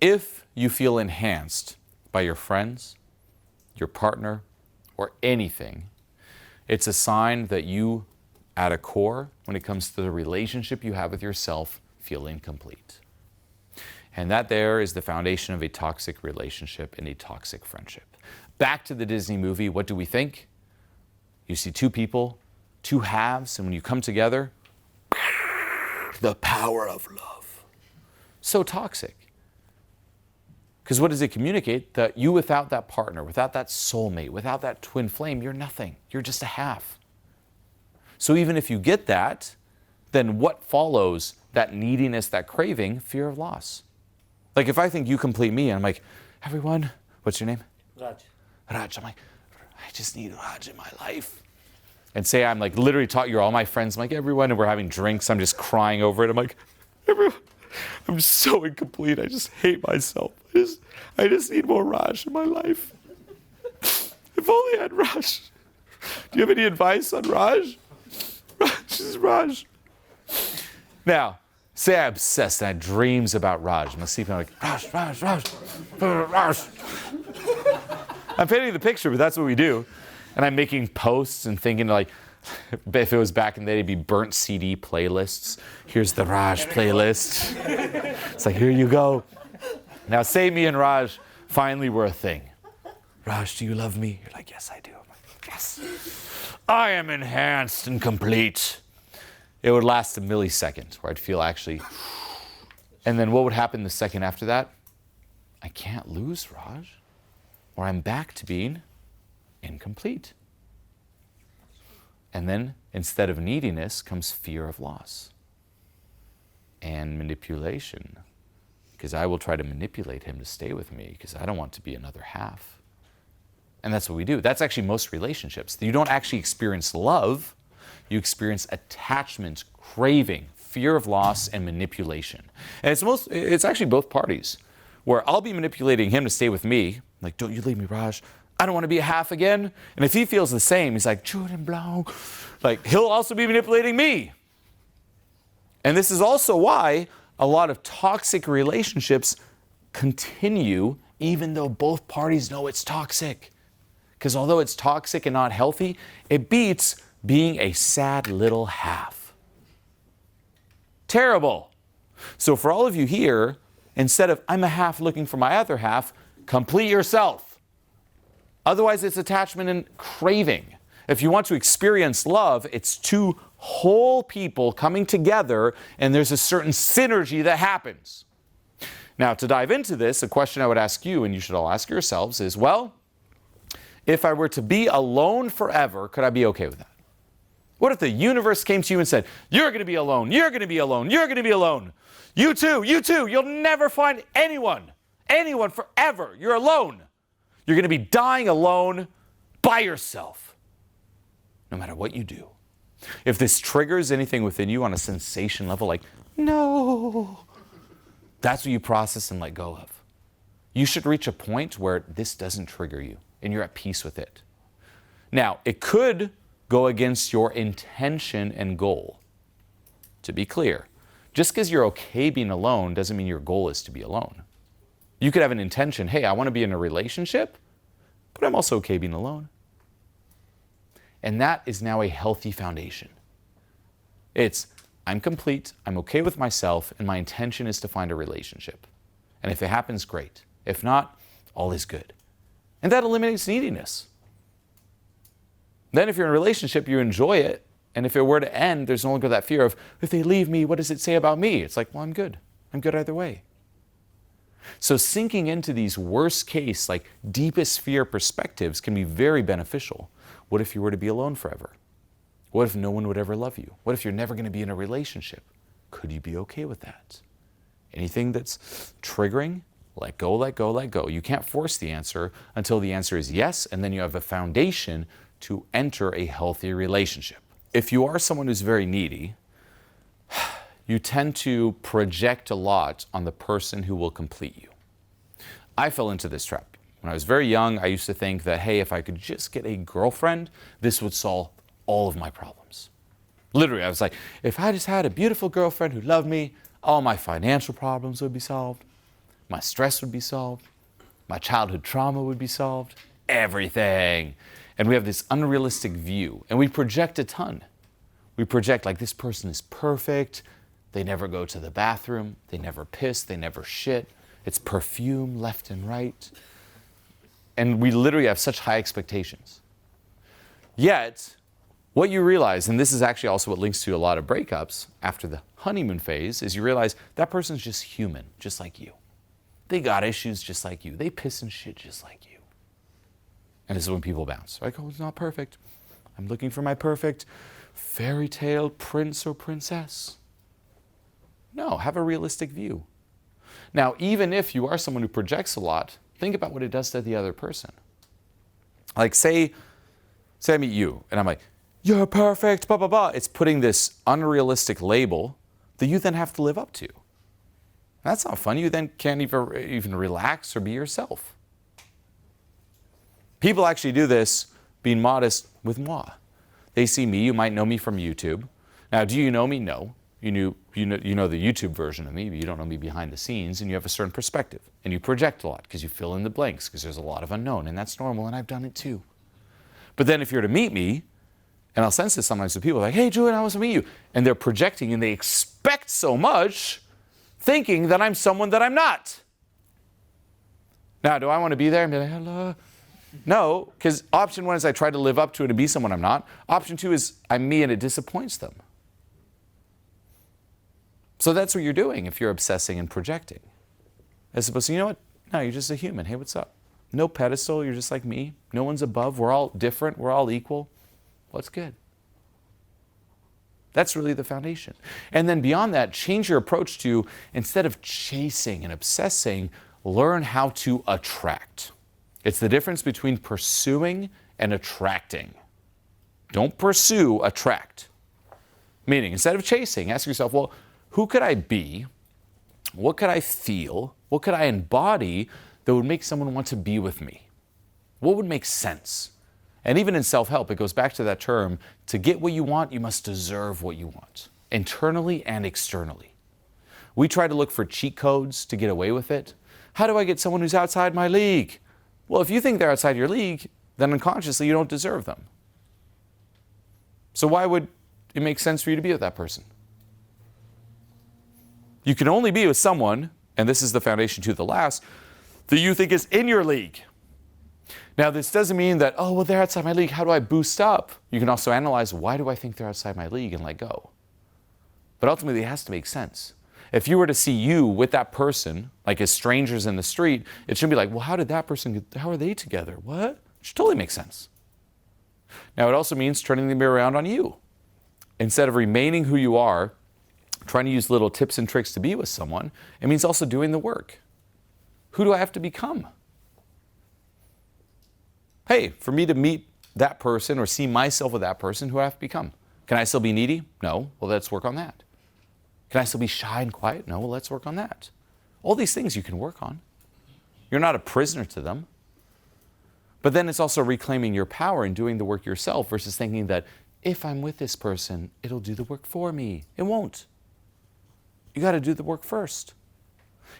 If you feel enhanced by your friends, your partner, or anything, it's a sign that you, at a core, when it comes to the relationship you have with yourself, feel incomplete. And that there is the foundation of a toxic relationship and a toxic friendship. Back to the Disney movie, what do we think? You see two people, two halves, and when you come together, the power of love. So toxic. Because what does it communicate? That you without that partner, without that soulmate, without that twin flame, you're nothing. You're just a half. So even if you get that, then what follows that neediness, that craving? Fear of loss. Like if I think you complete me, and I'm like, everyone, what's your name? Raj. Raj. I'm like, I just need Raj in my life. And say I'm like literally you're all my friends. I'm like, everyone, and we're having drinks. I'm just crying over it. I'm like, everyone, I'm so incomplete. I just hate myself. I just need more Raj in my life. If only I had Raj. Do you have any advice on Raj? Raj. Now, say I'm obsessed and I have dreams about Raj. I'm sleeping, I'm like, Raj. I'm painting the picture, but that's what we do. And I'm making posts and thinking like, if it was back in the day, it'd be burnt CD playlists. Here's the Raj playlist. It's like, here you go. Now say me and Raj finally were a thing. Raj, do you love me? You're like, yes, I do. I'm like, yes. I am enhanced and complete. It would last a millisecond where I'd feel actually, and then what would happen the second after that? I can't lose Raj, or I'm back to being incomplete. And then instead of neediness comes fear of loss and manipulation, because I will try to manipulate him to stay with me because I don't want to be another half. And that's what we do. That's actually most relationships. You don't actually experience love. You experience attachment, craving, fear of loss, and manipulation. And it's actually both parties, where I'll be manipulating him to stay with me, like, don't you leave me, Raj. I don't want to be a half again. And if he feels the same, he's like, Julien Blanc. Like, he'll also be manipulating me. And this is also why a lot of toxic relationships continue even though both parties know it's toxic. Because although it's toxic and not healthy, it beats being a sad little half. Terrible. So for all of you here, instead of I'm a half looking for my other half, complete yourself. Otherwise, it's attachment and craving. If you want to experience love, it's two whole people coming together, and there's a certain synergy that happens. Now, to dive into this, a question I would ask you, and you should all ask yourselves, is, well, if I were to be alone forever, could I be okay with that? What if the universe came to you and said, you're going to be alone, you're going to be alone, you're going to be alone. You too, you'll never find anyone forever. You're alone. You're going to be dying alone by yourself, no matter what you do. If this triggers anything within you on a sensation level, like, no, that's what you process and let go of. You should reach a point where this doesn't trigger you and you're at peace with it. Now, it could go against your intention and goal. To be clear, just because you're okay being alone doesn't mean your goal is to be alone. You could have an intention, hey, I want to be in a relationship, but I'm also okay being alone. And that is now a healthy foundation. It's, I'm complete, I'm okay with myself, and my intention is to find a relationship. And if it happens, great. If not, all is good. And that eliminates neediness. Then if you're in a relationship, you enjoy it. And if it were to end, there's no longer that fear of, if they leave me, what does it say about me? It's like, well, I'm good. I'm good either way. So sinking into these worst case, like deepest fear perspectives can be very beneficial. What if you were to be alone forever? What if no one would ever love you? What if you're never going to be in a relationship? Could you be okay with that? Anything that's triggering, let go, let go, let go. You can't force the answer until the answer is yes, and then you have a foundation to enter a healthy relationship. If you are someone who's very needy, you tend to project a lot on the person who will complete you. I fell into this trap. When I was very young, I used to think that, hey, if I could just get a girlfriend, this would solve all of my problems. Literally, I was like, if I just had a beautiful girlfriend who loved me, all my financial problems would be solved. My stress would be solved. My childhood trauma would be solved. Everything. And we have this unrealistic view. And we project a ton. We project like this person is perfect. They never go to the bathroom. They never piss. They never shit. It's perfume left and right. And we literally have such high expectations. Yet, what you realize, and this is actually also what links to a lot of breakups after the honeymoon phase, is you realize that person's just human, just like you. They got issues just like you. They piss and shit just like you. And this is when people bounce. Like, oh, it's not perfect. I'm looking for my perfect fairy tale prince or princess. No, have a realistic view. Now, even if you are someone who projects a lot, think about what it does to the other person. Like, say I meet you, and I'm like, you're perfect, blah, blah, blah. It's putting this unrealistic label that you then have to live up to. That's not fun. You then can't even relax or be yourself. People actually do this being modest with moi. They see me. You might know me from YouTube. Now, do you know me? No. You know the YouTube version of me, but you don't know me behind the scenes, and you have a certain perspective. And you project a lot because you fill in the blanks because there's a lot of unknown, and that's normal, and I've done it too. But then if you're to meet me, and I'll sense this sometimes with people like, hey, Julien, I want to meet you. And they're projecting, and they expect so much, thinking that I'm someone that I'm not. Now, do I want to be there and be like, hello? No, because option one is I try to live up to it and be someone I'm not. Option two is I'm me and it disappoints them. So that's what you're doing if you're obsessing and projecting. As opposed to, you know what? No, you're just a human. Hey, what's up? No pedestal. You're just like me. No one's above. We're all different. We're all equal. What's good? That's really the foundation. And then beyond that, change your approach to, instead of chasing and obsessing, learn how to attract. It's the difference between pursuing and attracting. Don't pursue, attract. Meaning, instead of chasing, ask yourself, well, who could I be? What could I feel? What could I embody that would make someone want to be with me? What would make sense? And even in self-help, it goes back to that term, to get what you want, you must deserve what you want, internally and externally. We try to look for cheat codes to get away with it. How do I get someone who's outside my league? Well, if you think they're outside your league, then unconsciously you don't deserve them. So why would it make sense for you to be with that person? You can only be with someone, and this is the foundation to the last, that you think is in your league. Now, this doesn't mean that, oh, well, they're outside my league. How do I boost up? You can also analyze, why do I think they're outside my league, and let go. But ultimately, it has to make sense. If you were to see you with that person, like as strangers in the street, it shouldn't be like, well, how are they together? What? It should totally make sense. Now, it also means turning the mirror around on you. Instead of remaining who you are, trying to use little tips and tricks to be with someone, it means also doing the work. Who do I have to become? Hey, for me to meet that person or see myself with that person, who do I have to become? Can I still be needy? No. Well, let's work on that. Can I still be shy and quiet? No. Well, let's work on that. All these things you can work on. You're not a prisoner to them. But then it's also reclaiming your power and doing the work yourself versus thinking that if I'm with this person, it'll do the work for me. It won't. You got to do the work first.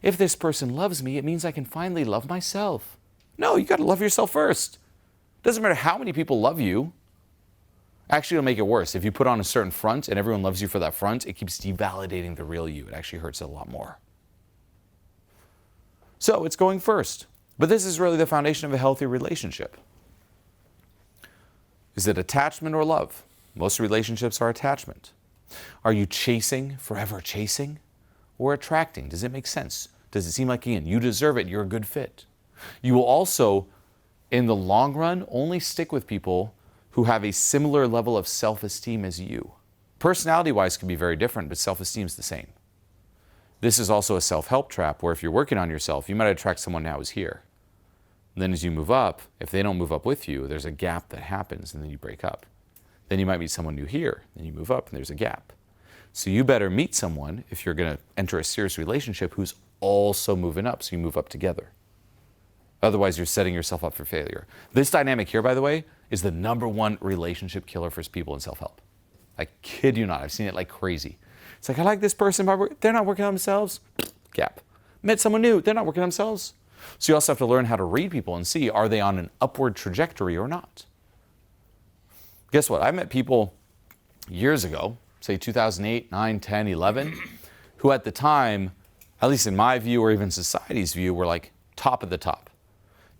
If this person loves me, it means I can finally love myself. No, you got to love yourself first. Doesn't matter how many people love you. Actually, it'll make it worse. If you put on a certain front and everyone loves you for that front, it keeps devalidating the real you. It actually hurts it a lot more. So it's going first. But this is really the foundation of a healthy relationship. Is it attachment or love? Most relationships are attachment. Are you chasing, forever chasing, or attracting? Does it make sense? Does it seem like, again, you deserve it, you're a good fit? You will also, in the long run, only stick with people who have a similar level of self-esteem as you. Personality-wise can be very different, but self-esteem is the same. This is also a self-help trap where if you're working on yourself, you might attract someone now who's here. And then as you move up, if they don't move up with you, there's a gap that happens and then you break up. Then you might meet someone new here, then you move up and there's a gap. So you better meet someone, if you're going to enter a serious relationship, who's also moving up, so you move up together. Otherwise, you're setting yourself up for failure. This dynamic here, by the way, is the #1 relationship killer for people in self-help. I kid you not. I've seen it like crazy. It's like, I like this person, but they're not working on themselves. Gap. met someone new, they're not working on themselves. So you also have to learn how to read people and see, are they on an upward trajectory or not? Guess what? I met people years ago, say 2008, 9, 10, 11, who at the time, at least in my view or even society's view, were like top of the top.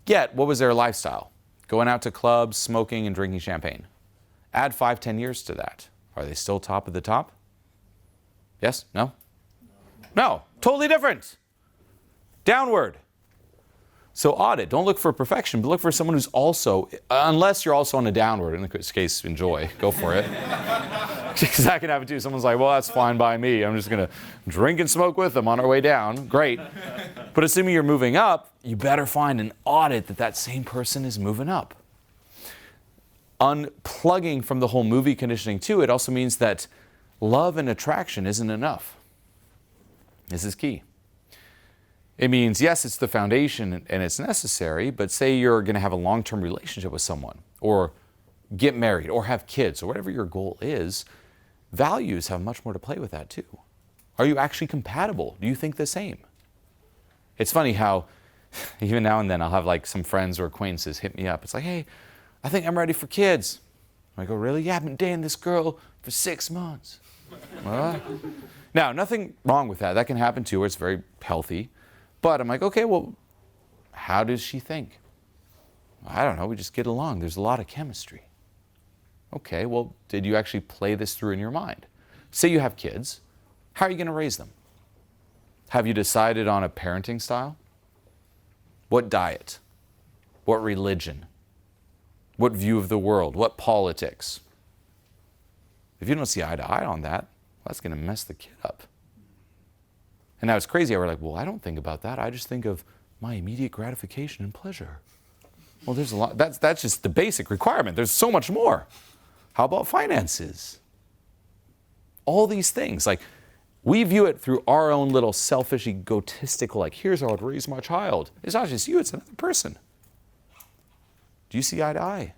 Yet, what was their lifestyle? Going out to clubs, smoking, and drinking champagne. Add 5, 10 years to that. Are they still top of the top? Yes? No? No. Totally different. Downward. So audit. Don't look for perfection, but look for someone who's also, unless you're also on a downward, in this case, enjoy. Go for it. Because that can happen too. Someone's like, well, that's fine by me. I'm just going to drink and smoke with them on our way down. Great. But assuming you're moving up, you better find an audit that that same person is moving up. Unplugging from the whole movie conditioning too, it also means that love and attraction isn't enough. This is key. It means, yes, it's the foundation and it's necessary, but say you're going to have a long-term relationship with someone or get married or have kids or whatever your goal is, values have much more to play with that too. Are you actually compatible? Do you think the same? It's funny how even now and then I'll have like some friends or acquaintances hit me up. It's like, hey, I think I'm ready for kids. I go, really? Yeah, I've been dating this girl for 6 months. Now, nothing wrong with that. That can happen too, where it's very healthy. But I'm like, okay, well, how does she think? I don't know, we just get along. There's a lot of chemistry. Okay, well, did you actually play this through in your mind? Say you have kids, how are you going to raise them? Have you decided on a parenting style? What diet? What religion? What view of the world? What politics? If you don't see eye to eye on that, that's going to mess the kid up. And now it's crazy. We're like, well, I don't think about that. I just think of my immediate gratification and pleasure. Well, there's a lot. That's just the basic requirement. There's so much more. How about finances? All these things. Like, we view it through our own little selfish, egotistical, like, here's how I'd raise my child. It's not just you, it's another person. Do you see eye to eye?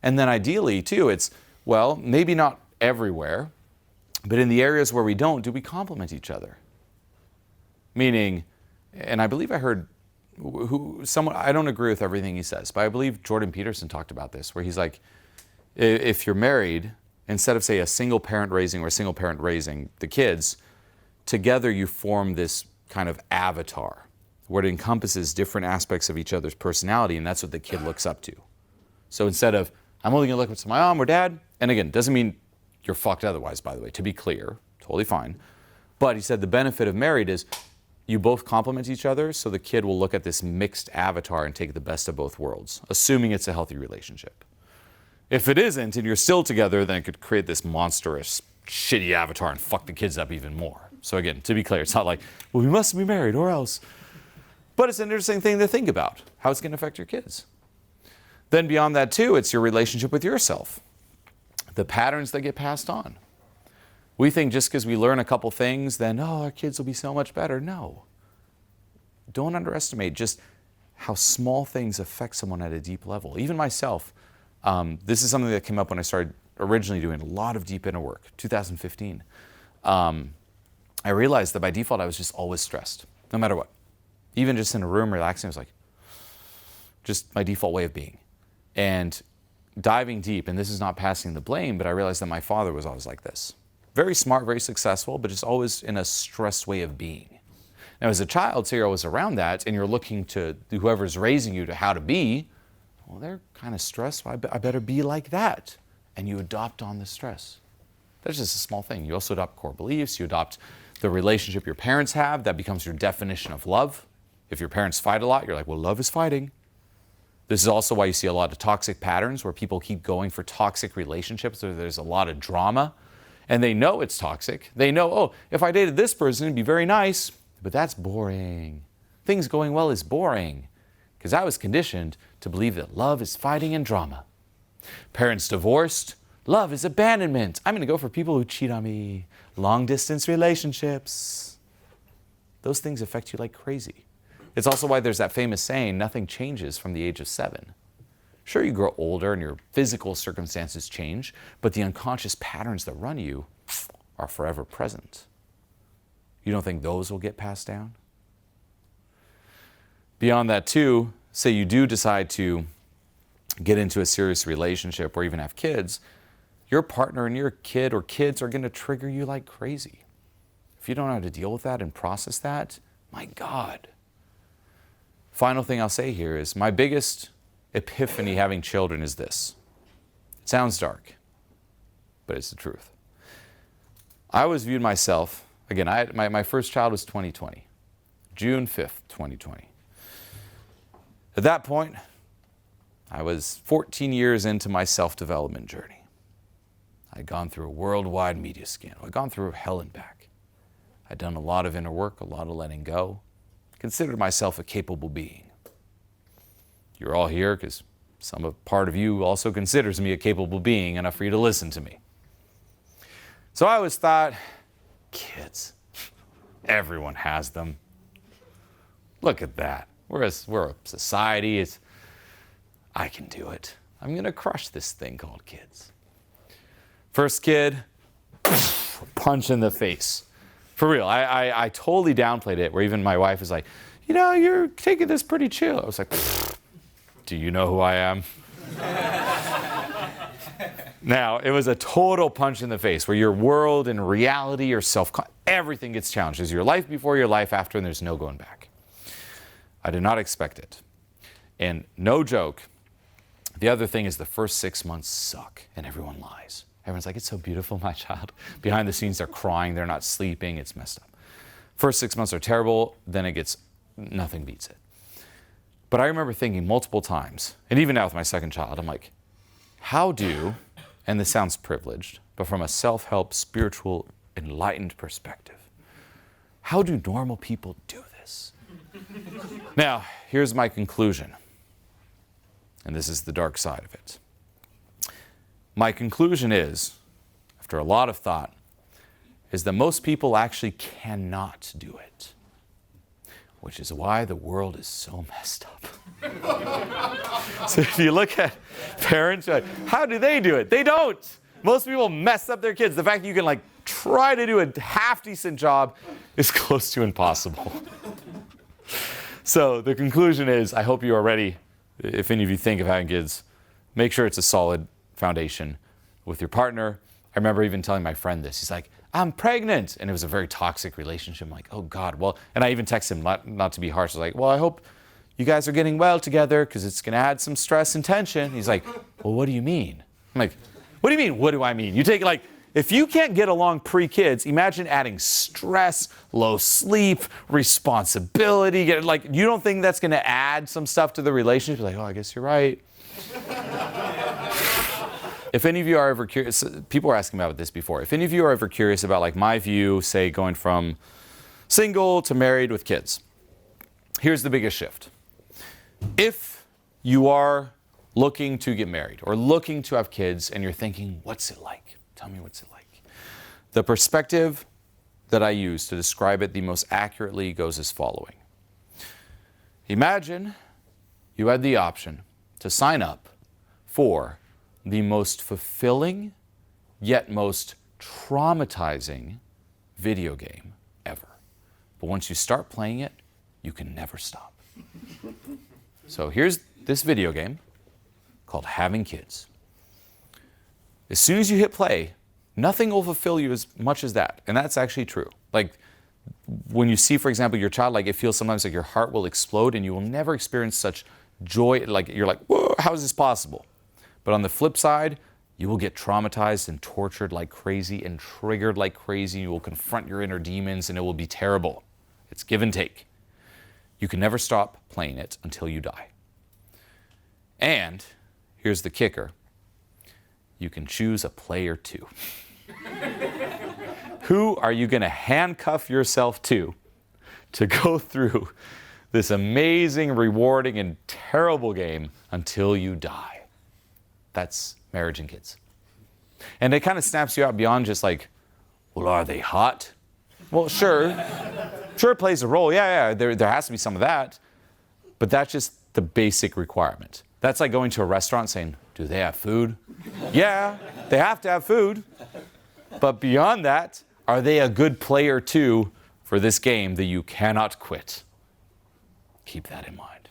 And then ideally, too, it's, well, maybe not everywhere, but in the areas where we don't, do we complement each other? Meaning, and I believe I heard someone, I don't agree with everything he says, but I believe Jordan Peterson talked about this, where he's like, if you're married, instead of, say, a single parent raising or a single parent raising the kids, together you form this kind of avatar where it encompasses different aspects of each other's personality, and that's what the kid looks up to. So instead of, I'm only going to look up to my mom or dad, and again, doesn't mean you're fucked otherwise, by the way, to be clear, totally fine. But he said the benefit of married is you both complement each other, so the kid will look at this mixed avatar and take the best of both worlds, assuming it's a healthy relationship. If it isn't, and you're still together, then it could create this monstrous, shitty avatar and fuck the kids up even more. So again, to be clear, it's not like, well, we must be married or else. But it's an interesting thing to think about, how it's going to affect your kids. Then beyond that too, it's your relationship with yourself. The patterns that get passed on. We think just because we learn a couple things, then, oh, our kids will be so much better. No. Don't underestimate just how small things affect someone at a deep level. Even myself, this is something that came up when I started originally doing a lot of deep inner work, 2015. I realized that by default, I was just always stressed, no matter what. Even just in a room relaxing, I was like, just my default way of being. And diving deep, and this is not passing the blame, but I realized that my father was always like this. Very smart, very successful, but just always in a stressed way of being. Now, as a child, say you're always around that, and you're looking to whoever's raising you to how to be, well, they're kind of stressed, so I better be like that. And you adopt on the stress. That's just a small thing. You also adopt core beliefs. You adopt the relationship your parents have. That becomes your definition of love. If your parents fight a lot, you're like, well, love is fighting. This is also why you see a lot of toxic patterns where people keep going for toxic relationships where there's a lot of drama. And they know it's toxic. They know, oh, if I dated this person, it'd be very nice. But that's boring. Things going well is boring. Because I was conditioned to believe that love is fighting and drama. Parents divorced, love is abandonment. I'm going to go for people who cheat on me. Long distance relationships. Those things affect you like crazy. It's also why there's that famous saying, nothing changes from the age of 7. Sure, you grow older and your physical circumstances change, but the unconscious patterns that run you are forever present. You don't think those will get passed down? Beyond that too, say you do decide to get into a serious relationship or even have kids, your partner and your kid or kids are going to trigger you like crazy. If you don't know how to deal with that and process that, my God. Final thing I'll say here is my biggest epiphany having children is this. It sounds dark, but it's the truth. I always viewed myself, again, my first child was 2020, June 5th, 2020. At that point, I was 14 years into my self-development journey. I'd gone through a worldwide media scandal. I'd gone through hell and back. I'd done a lot of inner work, a lot of letting go. Considered myself a capable being. You're all here because part of you also considers me a capable being, enough for you to listen to me. So I always thought, kids, everyone has them. Look at that. We're a society. I can do it. I'm going to crush this thing called kids. First kid, punch in the face. For real, I totally downplayed it, where even my wife was like, you're taking this pretty chill. I was like, do you know who I am? Now, it was a total punch in the face, where your world and reality, your everything gets challenged. There's your life before, your life after, and there's no going back. I did not expect it. And no joke, the other thing is the first 6 months suck, and everyone lies. Everyone's like, it's so beautiful, my child. Behind the scenes, they're crying, they're not sleeping, it's messed up. First 6 months are terrible, then nothing beats it. But I remember thinking multiple times, and even now with my second child, I'm like, and this sounds privileged, but from a self-help, spiritual, enlightened perspective, how do normal people do this? Now, here's my conclusion, and this is the dark side of it. My conclusion is, after a lot of thought, is that most people actually cannot do it, which is why the world is so messed up. So if you look at parents, you're like, how do they do it? They don't. Most people mess up their kids. The fact that you can try to do a half-decent job is close to impossible. So the conclusion is, I hope you are ready, if any of you think of having kids, make sure it's a solid foundation with your partner. I remember even telling my friend this. He's like, I'm pregnant. And it was a very toxic relationship. I'm like, oh God. Well, and I even texted him, not to be harsh. I was like, well, I hope you guys are getting well together because it's going to add some stress and tension. He's like, well, what do you mean? I'm like, what do you mean? What do I mean? You take if you can't get along pre-kids, imagine adding stress, low sleep, responsibility. You don't think that's going to add some stuff to the relationship? You're like, oh, I guess you're right. If any of you are ever curious, people were asking me about this before. If any of you are ever curious about my view, say going from single to married with kids, here's the biggest shift. If you are looking to get married or looking to have kids and you're thinking, what's it like? Tell me what's it like. The perspective that I use to describe it the most accurately goes as following. Imagine you had the option to sign up for the most fulfilling yet most traumatizing video game ever. But once you start playing it, you can never stop. So here's this video game called Having Kids. As soon as you hit play, nothing will fulfill you as much as that. And that's actually true. When you see, for example, your child, it feels sometimes like your heart will explode and you will never experience such joy. You're like, whoa, how is this possible? But on the flip side, you will get traumatized and tortured like crazy and triggered like crazy. You will confront your inner demons and it will be terrible. It's give and take. You can never stop playing it until you die. And here's the kicker. You can choose a player too. Who are you going to handcuff yourself to go through this amazing, rewarding, and terrible game until you die? That's marriage and kids. And it kind of snaps you out beyond just well, are they hot? Well, sure. Sure, it plays a role. Yeah, there has to be some of that. But that's just the basic requirement. That's like going to a restaurant saying, do they have food? Yeah, they have to have food. But beyond that, are they a good player too for this game that you cannot quit? Keep that in mind.